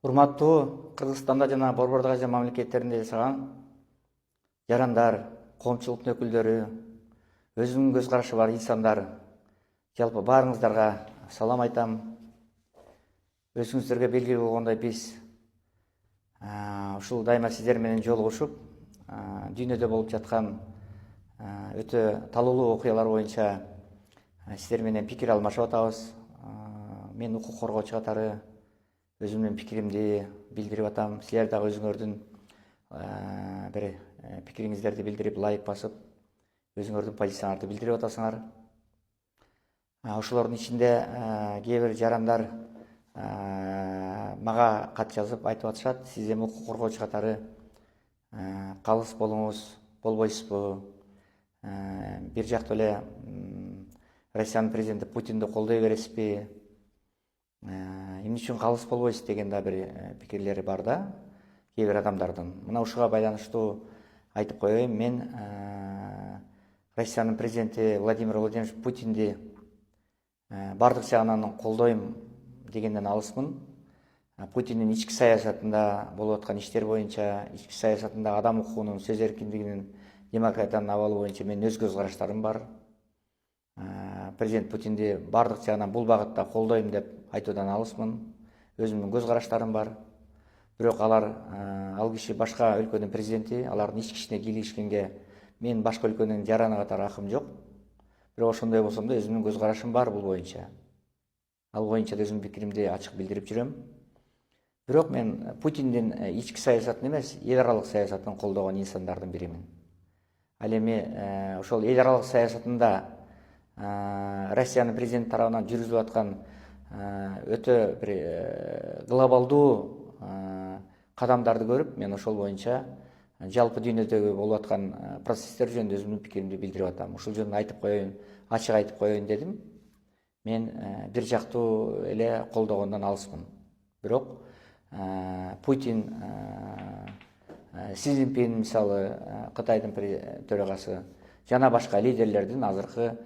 Урматтуу Кыргызстанда жана Борбордук Азия мамлекеттеринде жашаган жарандар, коомчулуктун өкүлдөрү, өзүнүн көз карашы бар инсандар, жалпы баарыңыздарга салам айтам. Өзүңүздөргө белгилүү болгондой биз ушул дайыма сиздер менен жолугушуп, дүйнөдө болуп жаткан өтө талуулуу окуялар боюнча сиздер менен пикир алмашып атабыз. Мен укук коргоочу катары өзүмдүн пикиримди билдирип атам. Силер дагы өзүңөрдүн бир пикириңиздерди билдирип, лайк басып, өзүңөрдүн позицияларды билдирип атасыңар. Ошолордун ичинде кээ бир жарандар мага кат жазып айтып атышат, сиз эми укук коргоочу катары калыс болуңуз болбойсузбу? Бир жактуу эле Россиянын президенти Путинди колдой бересизби? Эмне үчүн калыс болбойсуз деген да бир пикирлери бар да, кээ бир адамдардын. Мына ушуга байланыштуу айтып коеюн, мен Россиянын президенти Владимир Владимирович Путинди бардык жагынан колдойм дегенден алысмын. Путиндин ички саясатында болуп аткан иштер боюнча, ички саясатында адам укугунун, сөз эркиндигинин, демократиянын абалы боюнча менин өз көз караштарым бар. Президент Путинди бардык жагынан бул багытта колдойм деп айтуудан алысмын. Өзүмдүн көз караштарым бар. Бирок ал киши башка өлкөнүн президенти, алардын ички ишине кийлигишкенге мен башка өлкөнүн жараны катары акым жок. Бирок ошондой болсом да өзүмдүн көз карашым бар бул боюнча. Ал боюнча да өзүмдүн пикиримди ачык билдирип жүрөм. Бирок мен Путиндин ички саясатын эмес, эл аралык саясатын колдогон инсандардын биримин. Ал эми ошол эл аралык саясатында Россиянын президенти тарабынан жүргүзүлүп аткан өтө бир глобалдуу кадамдарды көрүп, мен ошол боюнча жалпы дүйнөдөгү болуп аткан процесстер жөнүндө өзүмдүн пикиримди билдирип атам. Ушул жөнүндө айтып коеюн, ачык айтып коеюн дедим. Мен бир жактуу эле колдогондон алысмын. Бирок Путин, Си Цзиньпин мисалы, Кытайдын төрагасы жана башка лидерлердин азыркы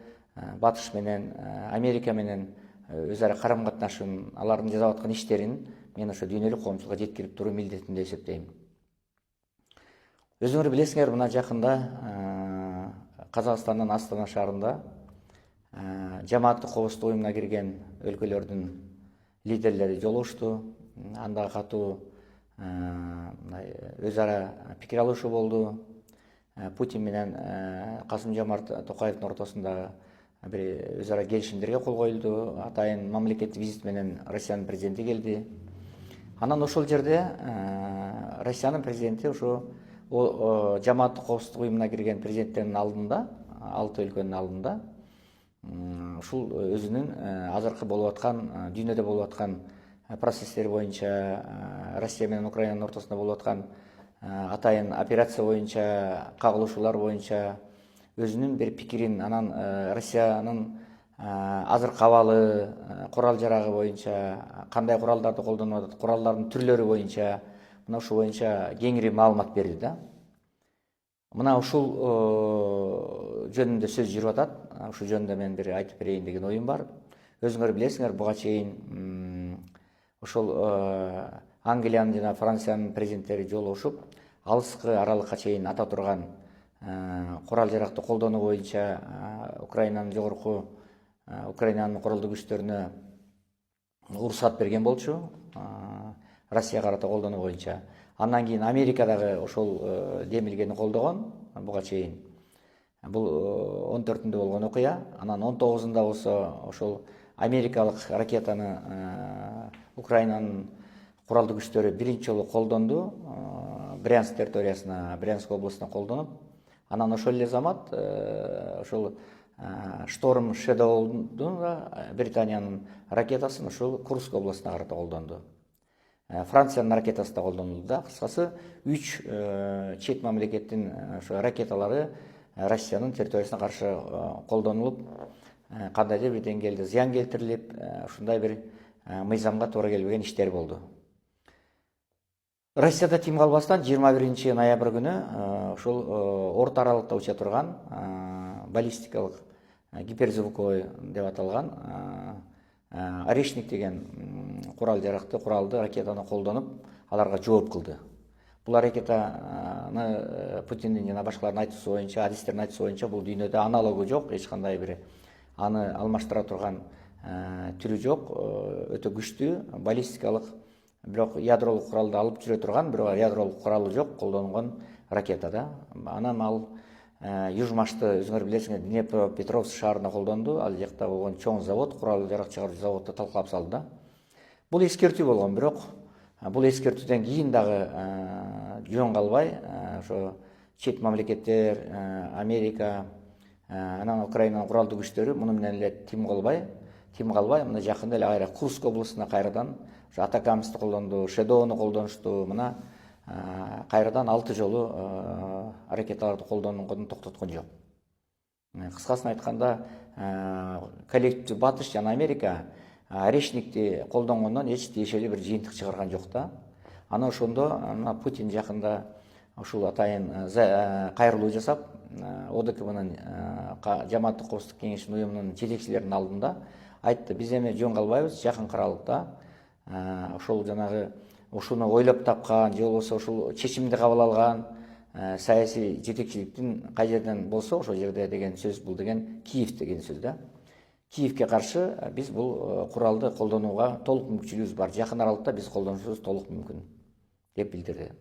Батыш менен, Америка менен өз ара карым катнашын, алардын жасап аткан иштерин мен ошо дүйнөлүк коомчулукка жеткирип туруу милдетим деп эсептейм. Өзүңөр билесиңер, мына жакында Казакстандын Астана шаарында жамааттык коопсуздук уюмуна кирген өлкөлөрдүн лидерлери жолугушту. Анда катуу өз ара пикир алышуу болду. Путин менен Касым-Жомарт Токаевдин ортосунда бир өз ара келишимдерге кол коюлду. Атайын мамлекеттик визит менен Россиянын президенти келди. Анан ошол жерде Россиянын президенти ошо жамааттык коопсуздук уюмуна кирген президенттердин алдында, 6 өлкөнүн алдында ушул өзүнүн азыркы болуп аткан, дүйнөдө болуп аткан процесстер боюнча, Россия менен Украинанын ортосунда болуп аткан атайын операция боюнча, кагылышуулар боюнча өзүнүн бир пикирин, анан Россиянын азыркы абалы, курал жарагы боюнча, кандай куралдарды колдонуп атат, куралдардын түрлөрү боюнча, мына ушул боюнча кеңири маалымат берди да. Мына ушул жөнүндө сөз жүрүп атат. Ушул жөнүндө мен бир айтып берейин деген оюм бар. Өзүңөр билесиңер, буга чейин ошол Англиянын жана Франциянын президенттери жолугушуп, алыскы аралыкка чейин ата турган курал жаракты колдонуу боюнча Украинанын Украинанын куралдуу күчтөрүнө уруксат берген болчу, Россия карата колдонуу боюнча. Андан кийин Америка дагы ошол демилгени колдогон буга чейин. Бул 14-үндө болгон окуя. Анан 19-ында болсо ошол америкалык ракетаны Украинанын куралдуу күчтөрү биринчи жолу колдонду. Брянск территориясына, Брянск областына колдонуп, анан ошол эле замат ошол Шторм Шедоудун Британиянын ракетасын ошол Курск областына карата колдонду. Франциянын ракетасы да колдонулду да. Кыскасы 3 чет мамлекеттин ошо ракеталары Россиянын территориясына каршы колдонулуп, кандайдыр бир деңгээлде зыян келтирилип, ушундай бир мыйзамга туура келбеген иштер болду. Россияда тим калбастан 21 ноябрь күнү ушул орто аралыкта уча турган баллистикалык гиперзвуковой деп аталган Орешник деген курал жаракты куралды ракетаны колдонуп аларга жооп кылды. Бул ракетаны Путиндин жана башкалардын айтуусу боюнча, адистердин айтуусу боюнча бул дүйнөдө аналогу жок, эч кандай бир аны алмаштыра турган түрү жок. Өтө күчтүү баллистикалык, бирок ядролук куралды алып жүрө турган, бирок ядролук куралы жок колдонгон ракета да. Анан ал Южмашты өзүңөр билесиңер, Днепропетровск шаарында колдонду. Ал жакта болгон чоң завод, курал жарак чыгаруу заводду талкалап салды да. Бул эскертүү болгон, бирок бул эскертүүдөн кийин дагы жөн калбай ошо чет мамлекеттер, Америка, анан Украинанын куралдуу күчтөрү муну менен эле тим калбай, мына жакында эле кайра Курск облусуна кайрадан ошо Атакамсты колдонду, Шедоуну колдонушту. Мына кайрадан 6 жолу ракеталарды колдонгонун токтоткон жок. Кыскасын айтканда, коллективдүү Батыш жана Америка орешникти колдонгондон эч тиешелүү бир жыйынтык чыгарган жок да. Анан ошондо Путин жакында ушул атайын кайрылуу жасап, ОДКБнын Жамааттык коопсуздук кеңешинин уюмунун жетекчилеринин алдында айтты: биз эми жөн калбайбыз, жакын аралыкта ошол жанагы ушуну ойлоп тапкан же болбосо ушул чечимди кабыл алган саясий жетекчиликтин кай жерден болсо ошол жерде деген сөз, бул деген Киев деген сөз да. Киевке каршы биз бул куралды колдонууга толук мүмкүнчүлүгүбүз бар, жакын аралыкта биз колдонушубуз толук мүмкүн деп билдирди.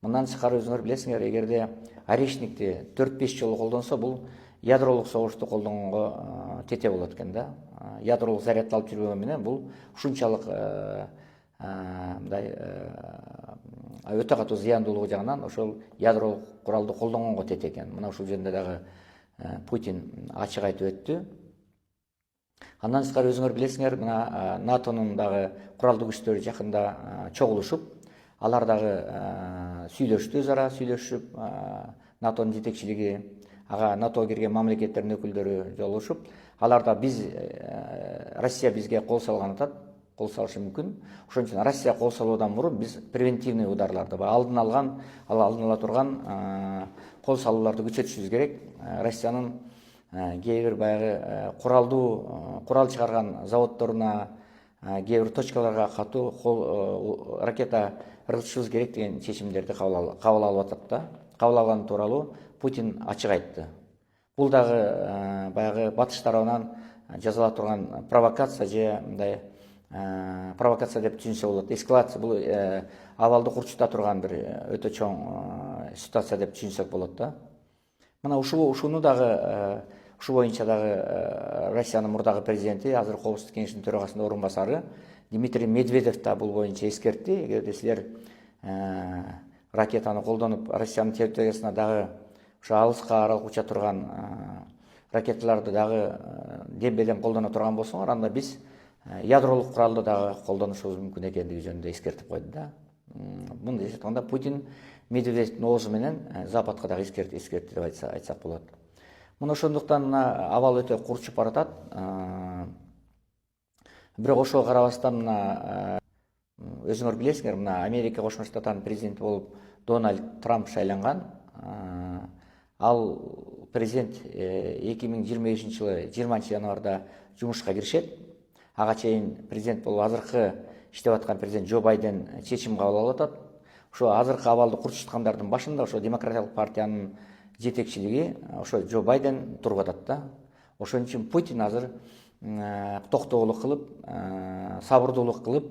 Мындан тышкары өзүңөр билесиңер, эгерде орешникти 4-5 жолу колдонсо, бул ядролук согушту колдонгонго тете болот экен да. Ядролук зарядды алып жүрбөгөн менен бул ушунчалык мындай өтө катуу зыяндуулугу жагынан ошол ядролук куралды колдонгонго тете экен. Мына ушул жөнүндө дагы Путин ачык айтып өттү. Андан тышкары өзүңөр билесиңер, мына НАТОнун дагы куралдуу күчтөрү жакында чогулушуп, алар дагы сүйлөштү, өзара сүйлөшүп, НАТОнун жетекчилиги, ага НАТОго кирген мамлекеттердин өкүлдөрү жолугушуп, алар да биз Россия бизге кол салган атат, кол салышы мүмкүн. Ошон үчүн Россия кол салуудан мурун биз превентивный ударларды, алдын ала турган кол салууларды күчөтүшүбүз керек. Россиянын кээ бир баягы курал чыгарган заводдоруна, кээ бир точкаларга катуу ракета ыргытышыбыз керек деген чечимдерди кабыл алып атат да. Кабыл алган тууралуу Путин ачык айтты. Бул дагы баягы батыш тарабынан жасала турган провокация же мындай провокация деп түшүнсө болот. Эскалация, бул абалды курчута турган бир өтө чоң ситуация деп түшүнсөк болот да. Мына ушуну дагы ушу боюнча дагы Россиянын мурдагы президенти, азыр Коопсуздук кеңешинин төрагасынын орун басары Дмитрий Медведев да бул боюнча эскертти. Эгерде силер ракетаны колдонуп Россиянын территориясына дагы ошо алыска аралык уча турган ракеталарды дагы дембеден колдоно турган болсоңор, анда биз ядролук куралды дагы колдонушубуз мүмкүн экендиги жөнүндө эскертип койду да. Мындай эсеп айтканда Путин Медведевдин оозу менен Западка дагы эскертти деп айтсак болот. Мына ошондуктан мына абал өтө курчуп баратат. Бирок ошого карабастан мына өзүңөр билесиңер, мына Америка Кошмо Штаттарынын президенти болуп Дональд Трамп шайланган. Ал президент 2025 жылы 20 январда жумушка киришет. Ага чейин президент болуп азыркы иштеп аткан президент Джо Байден чечим кабыл алып атат. Ошо азыркы абалды курчуткандардын башында ошо Демократиялык партиянын жетекчилиги ошо Джо Байден туруп атат да. Ошон үчүн Путин азыр токтоолук кылып, сабырдуулук кылып,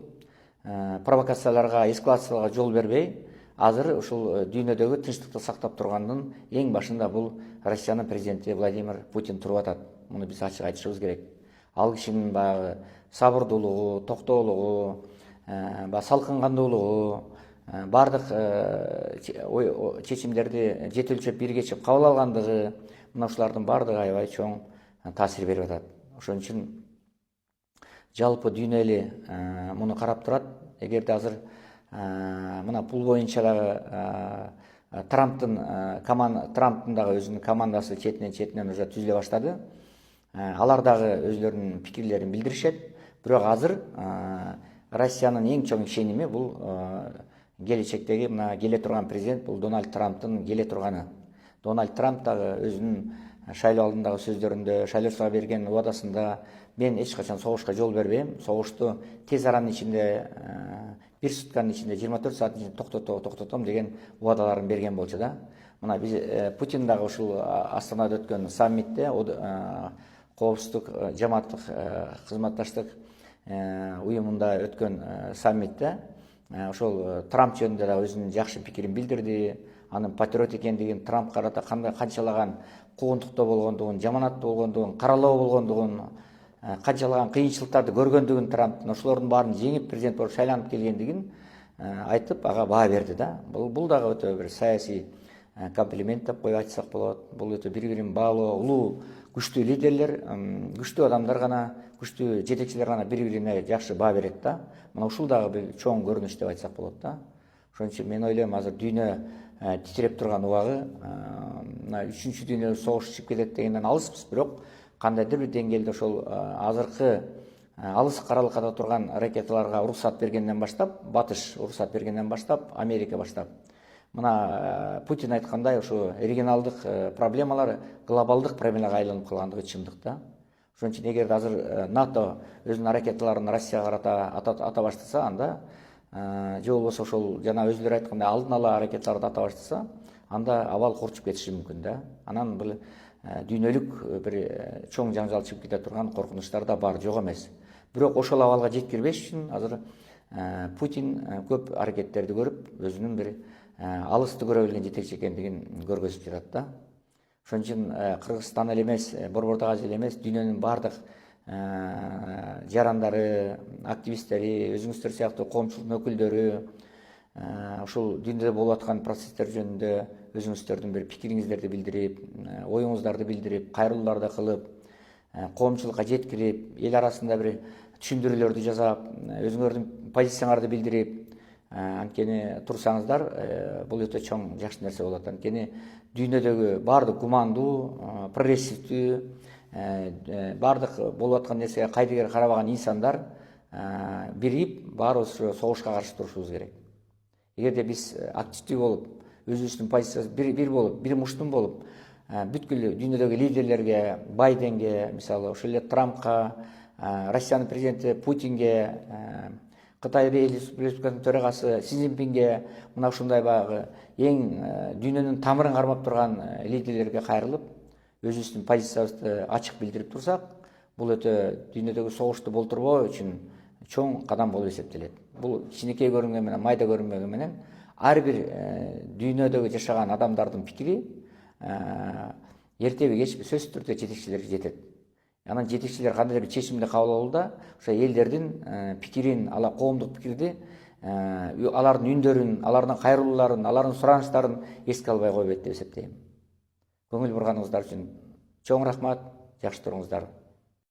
провокацияларга, эскалацияларга жол бербей, азыр ушул дүйнөдөгү тынчтыкты сактап тургандын эң башында бул Россиянын президенти Владимир Путин туруп атат. Муну биз ачык айтышыбыз керек. Ал кишинин баягы сабырдуулугу, токтоолугу, салкын бардык чечимдерди жете өлчөп биргечип кабыл алгандыгы, мына ушулардын бардыгы аябай чоң таасир берип атат. Ошон үчүн жалпы дүйнө эли муну карап турат. Эгерде азыр мына бул боюнча дагы Трамптын дагы өзүнүн командасы четинен уже түзүлө баштады. Алар дагы өзлөрүнүн пикирлерин билдиришет. Бирок азыр Россиянын эң чоң ишеними бул келечектеги мына келе турган президент бул Дональд Трамптын келе турганы. Дональд Трамп дагы өзүнүн шайлоо алдындагы сөздөрүндө, шайлоочуларга берген убадасында мен эч качан согушка жол бербейм, согушту тез аранын ичинде, бир сутканын ичинде, 24 сааттын ичинде токтотом деген убадаларын берген болчу да. Мына биз Путин дагы ушул Астанада өткөн саммитте, коопсуздук жамааттык кызматташтык уюмунда өткөн саммитте ошол Трамп жөнүндө да өзүнүн жакшы пикирин билдирди. Анын патриот экендигин, Трамп карата канчалаган куугунтуктоо болгондугун, жаманаттуу болгондугун, каралоо болгондугун, канчалаган кыйынчылыктарды көргөндүгүн, Трамптын ошолордун баарын жеңип президент болуп шайланып келгендигин айтып, ага баа берди да. Бул дагы өтө бир саясий комплимент деп коюп айтсак болот. Бул өтө бири-бирин баалоо, улуу, күчтүү лидерлер, күчтүү адамдар гана, күчтүү жетекчилер гана бири-бирине жакшы баа берет да. Мына ушул дагы бир чоң көрүнүш деп айтсак болот да. Ошон үчүн мен ойлойм, азыр дүйнө титиреп турган убагы, мына 3-чү дүйнөлүк согуш чыгып кетет дегенден алыспыз, бирок кандайдыр бир деңгээлде ошол азыркы алыс каралыкта турган ракеталарга уруксат бергенден баштап, батыш уруксат бергенден баштап, Америка баштап, мына Путин айткандай ушу регионалдык проблемалар глобалдык проблемага айланып калгандыгы чындык да. Ошон үчүн эгерде азыр НАТО өзүнүн ракеталарын Россияга карата ата баштаса, анда же болбосо ошол жана өзүлөрү айткандай алдын ала ракеталарды ата баштаса, анда абал курчуп кетиши мүмкүн да. Анан бул дүйнөлүк бир чоң жаңжал чыгып кете турган коркунучтар да бар, жок эмес. Бирок ошол абалга жеткирбеш үчүн азыр Путин көп аракеттерди көрүп, өзүнүн бир алысты көрө билген жетекчи экендигин көргөзүп жатат да. Ошон үчүн Кыргызстан эле эмес, Борбордук Азия эле эмес, дүйнөнүн баардык жарандары, активисттери, өзүңүздөр сыяктуу коомчулуктун өкүлдөрү ушул дүйнөдө болуп аткан процесстер жөнүндө өзүңүздөрдүн бир пикириңиздерди билдирип, оюңуздарды билдирип, кайрылууларды кылып, коомчулукка жеткирип, эл арасында бир түшүндүрүүлөрдү жасап, өзүңөрдүн позицияларды билдирип, анткени турсаңыздар, бул өтө чоң жакшы нерсе болот. Анткени дүйнөдөгү баардык гумандуу, прогрессивдүү, баардык болуп аткан нерсеге кайдыгер карабаган инсандар бирип, баарыбыз согушка каршы турушубуз керек. Эгерде биз активдүү болуп, өзүбүздүн позициясы бир болуп, бир муштум болуп, бүткүл дүйнөдөгү лидерлерге, Байденге, мисалы ошол эле Трампка, Россиянын президенти Путинге, Кытай Республикасынын төрагасы Си Цзиньпинге, мына ушундай баягы эң дүйнөнүн тамырын кармап турган лидерлерге кайрылып, өзүбүздүн позициябызды ачык билдирип турсак, бул өтө дүйнөдөгү согушту болтурбоо үчүн чоң кадам болуп эсептелет. Бул кичинекей көрүнгөн менен, майда көрүнбөгөн менен, ар бир дүйнөдөгү жашаган адамдардын пикири эртеби кеч сөзсүз түрдө жетекчилерге жетет. Анан жетекчилер кандайдыр бир чечимди кабыл алууда ошо элдердин пикирин, коомдук пикирди, алардын үндөрүн, алардын кайрылууларын, алардын суранычтарын эске албай койбойт деп эсептейм. Көңүл бурганыңыздар үчүн чоң рахмат, жакшы туруңуздар.